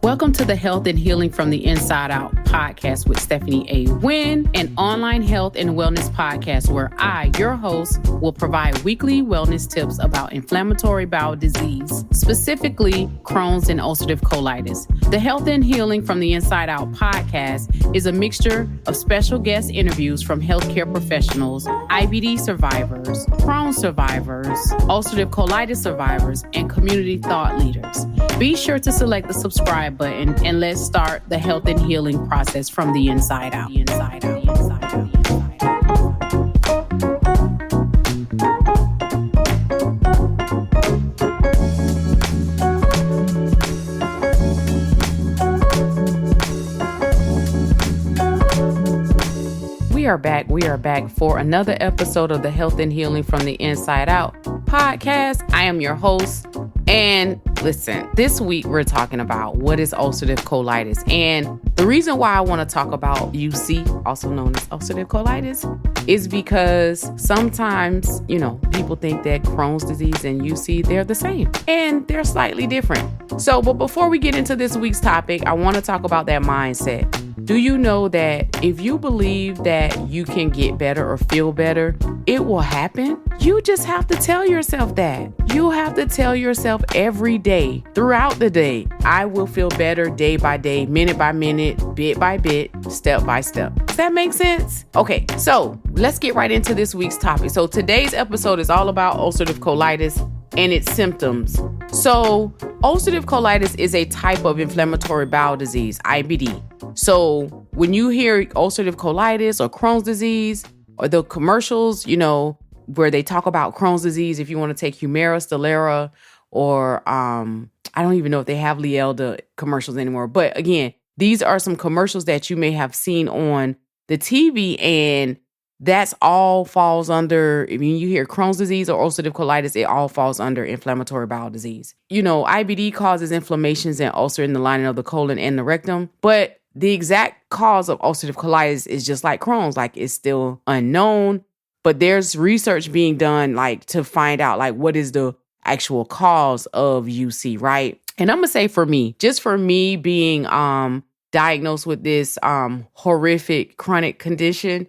Welcome to the Health and Healing from the Inside Out podcast with Stephanie A. Wynn, an online health and wellness podcast where I, your host, will provide weekly wellness tips about inflammatory bowel disease, specifically Crohn's and ulcerative colitis. The Health and Healing from the Inside Out podcast is a mixture of special guest interviews from healthcare professionals, IBD survivors, Crohn's survivors, ulcerative colitis survivors, and community thought leaders. Be sure to select the subscribe button and let's start the health and healing process from the inside out. We are back for another episode of the Health and Healing from the Inside Out podcast. I am your host. And listen, this week we're talking about what is ulcerative colitis. And the reason why I want to talk about UC, also known as ulcerative colitis, is because sometimes, people think that Crohn's disease and UC, they're the same and they're slightly different. So, but before we get into this week's topic, I want to talk about that mindset. Do you know that if you believe that you can get better or feel better, it will happen? You just have to tell yourself that. You have to tell yourself every day, throughout the day, I will feel better day by day, minute by minute, bit by bit, step by step. Does that make sense? Okay, so let's get right into this week's topic. So today's episode is all about ulcerative colitis and its symptoms. So ulcerative colitis is a type of inflammatory bowel disease, IBD. So when you hear ulcerative colitis or Crohn's disease or the commercials, where they talk about Crohn's disease, if you want to take Humira, Stelara, or I don't even know if they have Lielda commercials anymore. But again, these are some commercials that you may have seen on the TV, and that's all falls under, I mean, you hear Crohn's disease or ulcerative colitis, it all falls under inflammatory bowel disease. IBD causes inflammations and ulcer in the lining of the colon and the rectum, but the exact cause of ulcerative colitis is just like Crohn's, it's still unknown, but there's research being done, to find out, what is the actual cause of UC, right? And I'm going to say for me being diagnosed with this horrific chronic condition,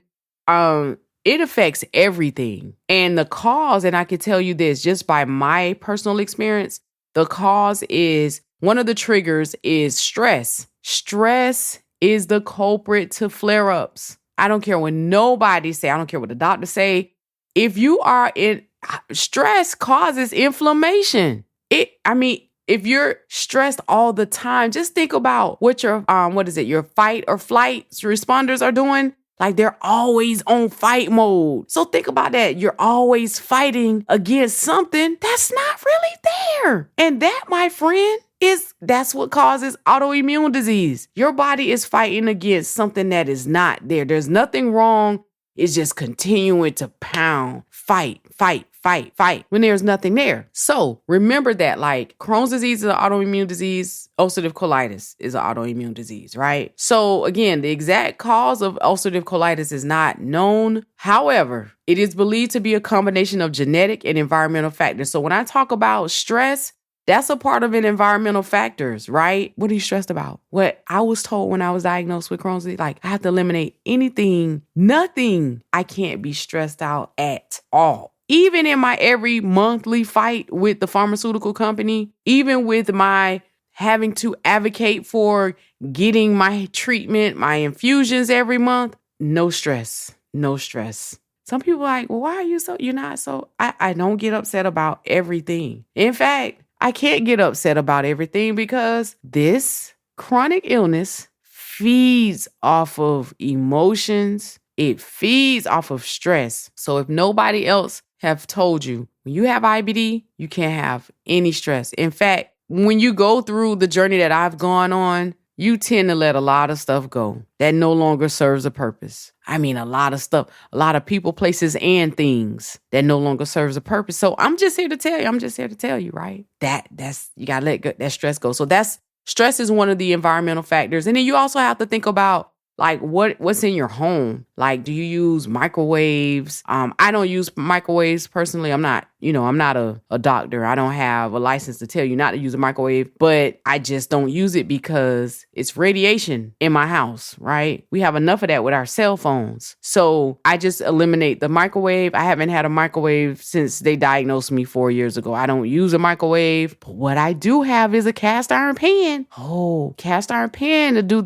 it affects everything. And the cause, and I can tell you this just by my personal experience, the cause is, one of the triggers is stress. Stress is the culprit to flare-ups. I don't care what nobody say. I don't care what the doctor say. If you are in stress causes inflammation. If you're stressed all the time, just think about what your your fight or flight responders are doing. They're always on fight mode. So think about that. You're always fighting against something that's not really there. And that, my friend, that's what causes autoimmune disease. Your body is fighting against something that is not there. There's nothing wrong. It's just continuing to pound, fight when there's nothing there. So remember that Crohn's disease is an autoimmune disease. Ulcerative colitis is an autoimmune disease, right? So again, the exact cause of ulcerative colitis is not known. However, it is believed to be a combination of genetic and environmental factors. So when I talk about stress, that's a part of environmental factors, right? What are you stressed about? What I was told when I was diagnosed with Crohn's disease, I have to eliminate nothing. I can't be stressed out at all. Even in my every monthly fight with the pharmaceutical company, even with my having to advocate for getting my treatment, my infusions every month, no stress. Some people are like, well, why are you're not so, I don't get upset about everything. In fact, I can't get upset about everything because this chronic illness feeds off of emotions. It feeds off of stress. So if nobody else have told you, when you have IBD, you can't have any stress. In fact, when you go through the journey that I've gone on, you tend to let a lot of stuff go that no longer serves a purpose. A lot of stuff, a lot of people, places, and things that no longer serves a purpose. So I'm just here to tell you, right? That's you gotta let that stress go. So stress is one of the environmental factors. And then you also have to think about what's in your home. Like, do you use microwaves? I don't use microwaves personally. I'm not a doctor. I don't have a license to tell you not to use a microwave, but I just don't use it because it's radiation in my house, right? We have enough of that with our cell phones. So I just eliminate the microwave. I haven't had a microwave since they diagnosed me 4 years ago. I don't use a microwave, but what I do have is a cast iron pan. Oh, cast iron pan to do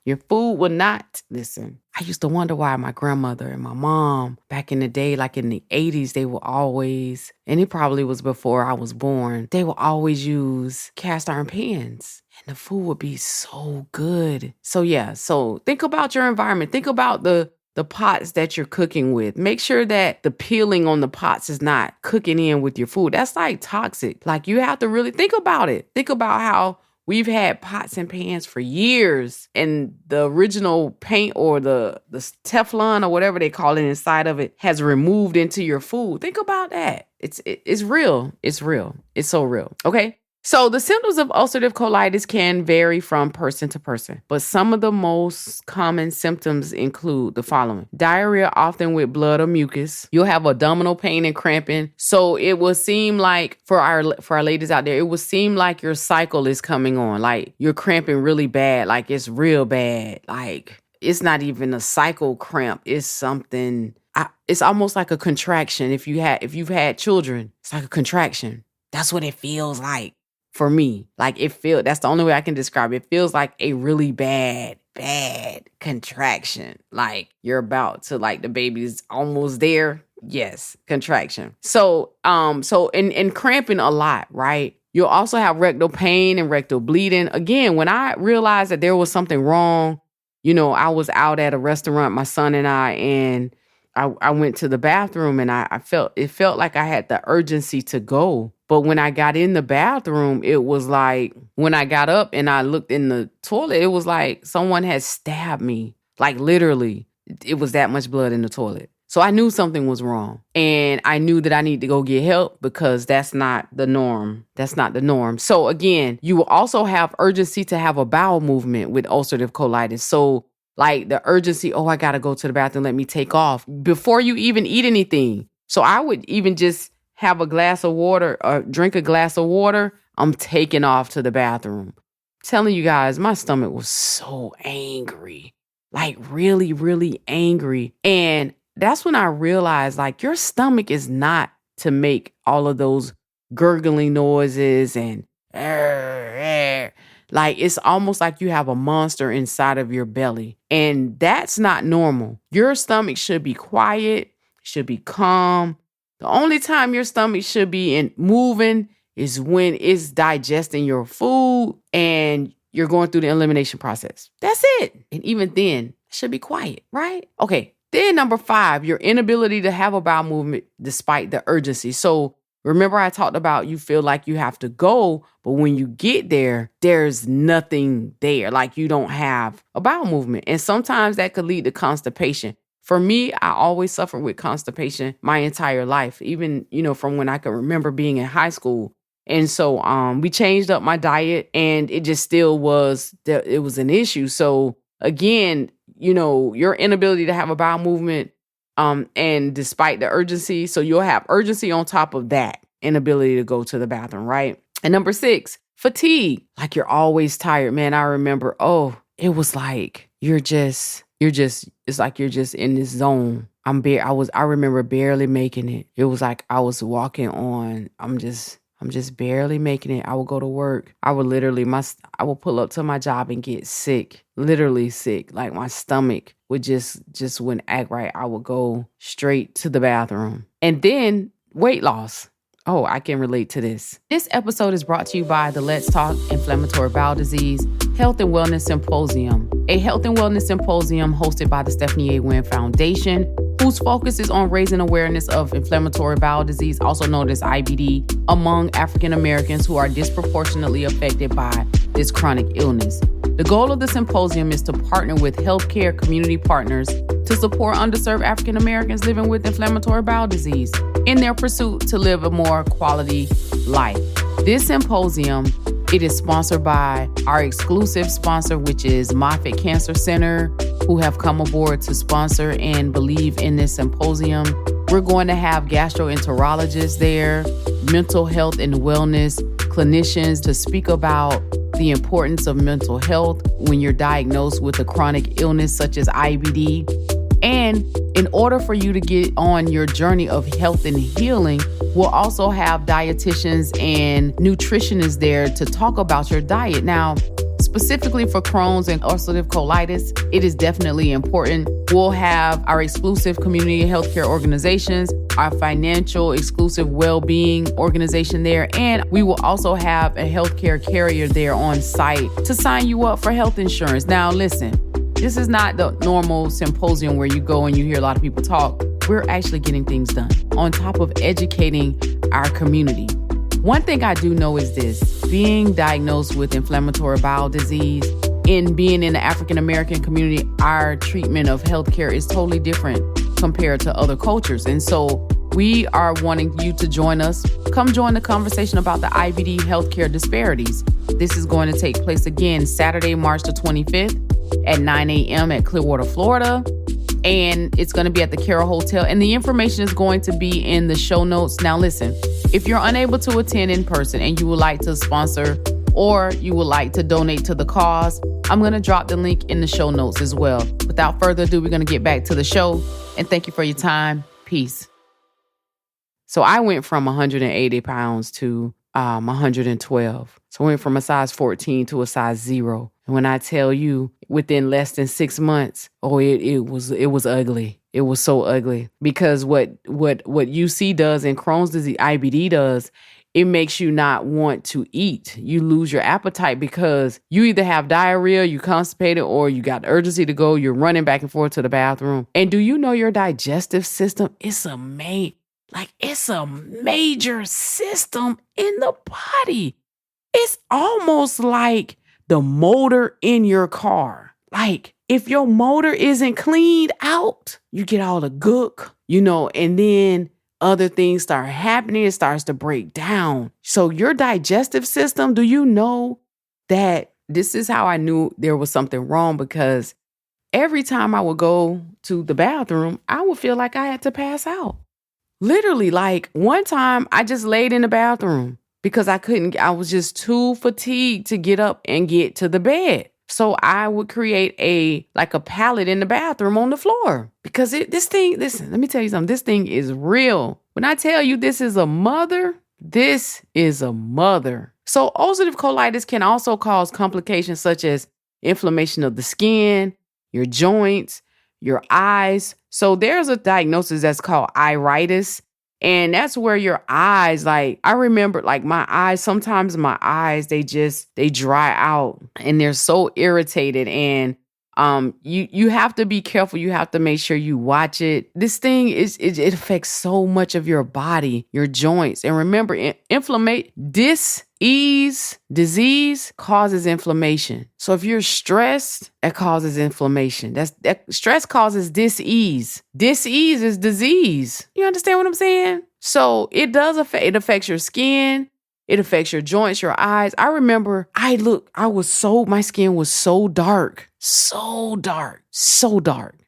your food will not, listen. I used to wonder why my grandmother and my mom back in the day, like in the 80s, they were always, and it probably was before I was born, they would always use cast iron pans and the food would be so good. So yeah, so think about your environment. Think about the pots that you're cooking with. Make sure that the peeling on the pots is not cooking in with your food. That's like toxic. Like you have to really think about it. Think about how we've had pots and pans for years and the original paint or the Teflon or whatever they call it inside of it has removed into your food. Think about that. It's real. It's real. It's so real. Okay. So the symptoms of ulcerative colitis can vary from person to person, but some of the most common symptoms include the following. Diarrhea, often with blood or mucus. You'll have abdominal pain and cramping. So it will seem like, for our ladies out there, it will seem like your cycle is coming on, like you're cramping really bad, like it's real bad. Like it's not even a cycle cramp. It's something, it's almost like a contraction. If you've had children, it's like a contraction. That's what it feels like. For me, like that's the only way I can describe it. It feels like a really bad contraction. Like you're about to, like the baby's almost there. Yes, contraction. So in cramping a lot, right? You'll also have rectal pain and rectal bleeding. Again, when I realized that there was something wrong, I was out at a restaurant, my son and I went to the bathroom and it felt like I had the urgency to go. But when I got in the bathroom, it was like, when I got up and I looked in the toilet, it was like someone had stabbed me. Like literally, it was that much blood in the toilet. So I knew something was wrong. And I knew that I need to go get help because that's not the norm. That's not the norm. So again, you will also have urgency to have a bowel movement with ulcerative colitis. So like the urgency, I got to go to the bathroom, let me take off before you even eat anything. So I would even just have a glass of water or drink a glass of water. I'm taking off to the bathroom. I'm telling you guys, my stomach was so angry, like really, really angry. And that's when I realized like your stomach is not to make all of those gurgling noises and like it's almost like you have a monster inside of your belly. And that's not normal. Your stomach should be quiet, should be calm. The only time your stomach should be moving is when it's digesting your food and you're going through the elimination process. That's it. And even then, it should be quiet, right? Okay. Then number 5, your inability to have a bowel movement despite the urgency. So remember I talked about you feel like you have to go, but when you get there, there's nothing there. Like you don't have a bowel movement. And sometimes that could lead to constipation. For me, I always suffered with constipation my entire life, even, from when I can remember being in high school. And so we changed up my diet and it just still was, it was an issue. So again, your inability to have a bowel movement and despite the urgency, so you'll have urgency on top of that inability to go to the bathroom, right? And number 6, fatigue. Like you're always tired, man. I remember, it was like it's like you're just in this zone. I remember barely making it. It was like I was walking on, I'm just barely making it. I would go to work. I would literally, I would pull up to my job and get sick, literally sick. Like my stomach would just wouldn't act right. I would go straight to the bathroom. And then weight loss. Oh, I can relate to this. This episode is brought to you by the Let's Talk Inflammatory Bowel Disease Health and Wellness Symposium, a health and wellness symposium hosted by the Stephanie A. Wynn Foundation, whose focus is on raising awareness of inflammatory bowel disease, also known as IBD, among African Americans who are disproportionately affected by this chronic illness. The goal of the symposium is to partner with healthcare community partners to support underserved African Americans living with inflammatory bowel disease in their pursuit to live a more quality life. This symposium It is sponsored by our exclusive sponsor, which is Moffitt Cancer Center, who have come aboard to sponsor and believe in this symposium. We're going to have gastroenterologists there, mental health and wellness clinicians to speak about the importance of mental health when you're diagnosed with a chronic illness such as IBD. And in order for you to get on your journey of health and healing, we'll also have dietitians and nutritionists there to talk about your diet. Now, specifically for Crohn's and ulcerative colitis, it is definitely important. We'll have our exclusive community healthcare organizations, our financial exclusive well-being organization there, and we will also have a healthcare carrier there on site to sign you up for health insurance. Now, listen, this is not the normal symposium where you go and you hear a lot of people talk. We're actually getting things done on top of educating our community. One thing I do know is this: being diagnosed with inflammatory bowel disease and being in the African American community, our treatment of healthcare is totally different compared to other cultures. And so we are wanting you to join us. Come join the conversation about the IBD healthcare disparities. This is going to take place again Saturday, March the 25th at 9 a.m. at Clearwater, Florida. And it's going to be at the Carroll Hotel. And the information is going to be in the show notes. Now, listen, if you're unable to attend in person and you would like to sponsor or you would like to donate to the cause, I'm going to drop the link in the show notes as well. Without further ado, we're going to get back to the show. And thank you for your time. Peace. So I went from 180 pounds to 112. So I went from a size 14 to a size 0. And when I tell you, within less than 6 months, it was ugly. It was so ugly because what UC does and Crohn's disease, IBD does, it makes you not want to eat. You lose your appetite because you either have diarrhea, you constipated, or you got urgency to go. You're running back and forth to the bathroom. And do you know your digestive system? It's a major system in the body. It's almost like the motor in your car. Like if your motor isn't cleaned out, you get all the gook, and then other things start happening. It starts to break down. So your digestive system, do you know that this is how I knew there was something wrong? Because every time I would go to the bathroom, I would feel like I had to pass out. Literally, like one time I just laid in the bathroom because I was just too fatigued to get up and get to the bed. So I would create a pallet in the bathroom on the floor because listen, let me tell you something. This thing is real. When I tell you this is a mother. So ulcerative colitis can also cause complications such as inflammation of the skin, your joints, your eyes. So there's a diagnosis that's called iritis. And that's where your eyes, I remember my eyes, sometimes my eyes, they dry out and they're so irritated. And you have to be careful. You have to make sure you watch it. This thing it affects so much of your body, your joints. And remember, disease causes inflammation. So if you're stressed, that causes inflammation. That stress causes dis-ease. Dis-ease is disease. You understand what I'm saying? So it affects your skin. It affects your joints, your eyes. I remember my skin was so dark,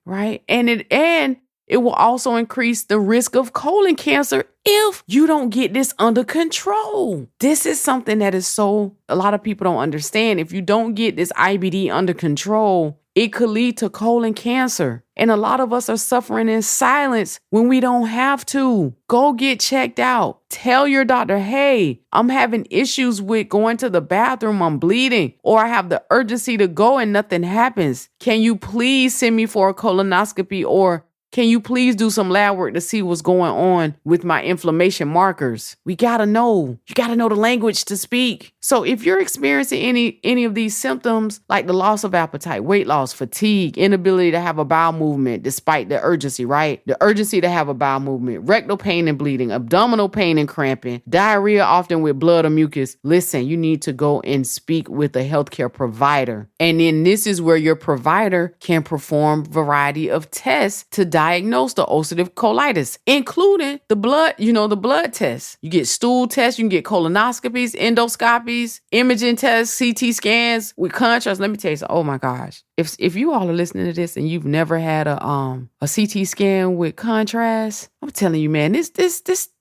right? And it will also increase the risk of colon cancer if you don't get this under control. This is something that a lot of people don't understand. If you don't get this IBD under control, it could lead to colon cancer. And a lot of us are suffering in silence when we don't have to. Go get checked out. Tell your doctor, hey, I'm having issues with going to the bathroom. I'm bleeding, or I have the urgency to go and nothing happens. Can you please send me for a colonoscopy, or can you please do some lab work to see what's going on with my inflammation markers? We gotta know. You gotta know the language to speak. So if you're experiencing any of these symptoms, like the loss of appetite, weight loss, fatigue, inability to have a bowel movement despite the urgency, right? The urgency to have a bowel movement, rectal pain and bleeding, abdominal pain and cramping, diarrhea often with blood or mucus, listen, you need to go and speak with a healthcare provider. And then this is where your provider can perform a variety of tests to diagnosed the ulcerative colitis, including the blood, the blood tests. You get stool tests, you can get colonoscopies, endoscopies, imaging tests, CT scans with contrast. Let me tell you something. Oh my gosh. If you all are listening to this and you've never had a CT scan with contrast, I'm telling you, man, this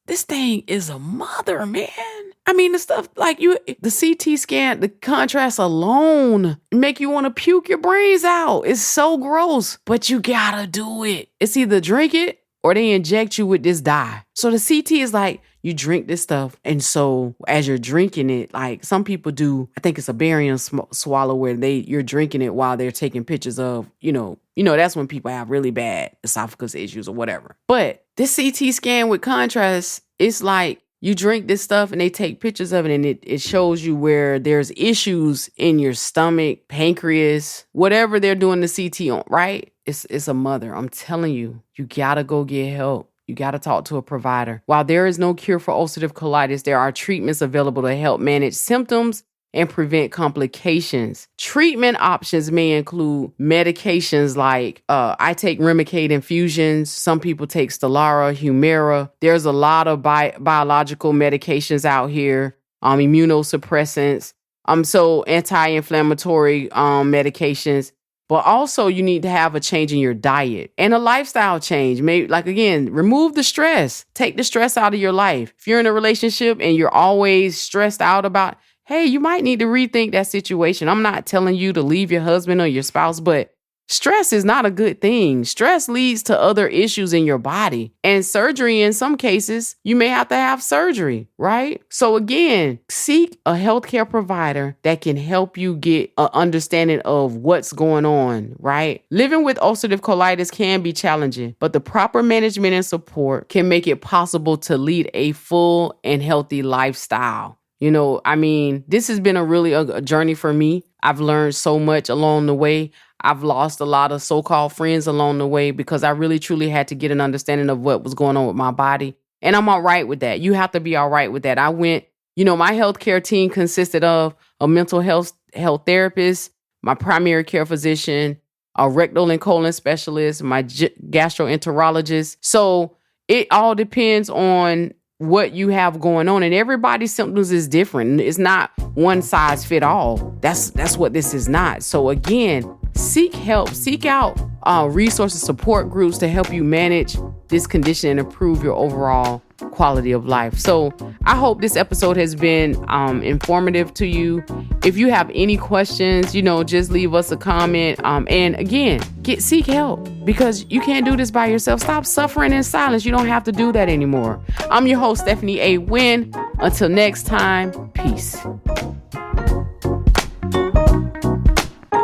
thing is a mother, man. I mean, the stuff like the CT scan, the contrast alone make you want to puke your brains out. It's so gross, but you gotta do it. It's either drink it or they inject you with this dye. So the CT is like, you drink this stuff. And so as you're drinking it, like some people do, I think it's a barium swallow where you're drinking it while they're taking pictures of, that's when people have really bad esophagus issues or whatever. But this CT scan with contrast, it's like, you drink this stuff and they take pictures of it and it shows you where there's issues in your stomach, pancreas, whatever they're doing the CT on, right? It's a mother. I'm telling you, you gotta go get help. You gotta talk to a provider. While there is no cure for ulcerative colitis, there are treatments available to help manage symptoms and prevent complications. Treatment options may include medications like I take Remicade infusions. Some people take Stelara, Humira. There's a lot of biological medications out here, immunosuppressants, so anti-inflammatory medications. But also you need to have a change in your diet and a lifestyle change. Maybe remove the stress. Take the stress out of your life. If you're in a relationship and you're always stressed out about, hey, you might need to rethink that situation. I'm not telling you to leave your husband or your spouse, but stress is not a good thing. Stress leads to other issues in your body. And surgery, in some cases, you may have to have surgery, right? So again, seek a healthcare provider that can help you get an understanding of what's going on, right? Living with ulcerative colitis can be challenging, but the proper management and support can make it possible to lead a full and healthy lifestyle. This has been a journey for me. I've learned so much along the way. I've lost a lot of so-called friends along the way because I really, truly had to get an understanding of what was going on with my body. And I'm all right with that. You have to be all right with that. I went, my healthcare team consisted of a mental health therapist, my primary care physician, a rectal and colon specialist, my gastroenterologist. So it all depends on what you have going on, and everybody's symptoms is different. It's not one size fit all. That's what this is not. So again, seek help, seek out resources, support groups to help you manage this condition and improve your overall quality of life. So I hope this episode has been informative to you. If you have any questions, just leave us a comment. And again, seek help because you can't do this by yourself. Stop suffering in silence. You don't have to do that anymore. I'm your host, Stephanie A. Wynn. Until next time, peace.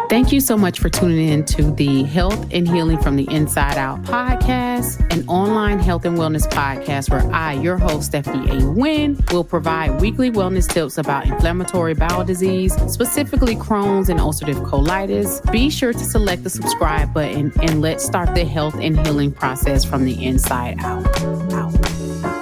Thank you so much for tuning in to the Health and Healing from the Inside Out podcast, an online health and wellness podcast where I, your host, Stephanie A. Wynn, will provide weekly wellness tips about inflammatory bowel disease, specifically Crohn's and ulcerative colitis. Be sure to select the subscribe button and let's start the health and healing process from the inside out.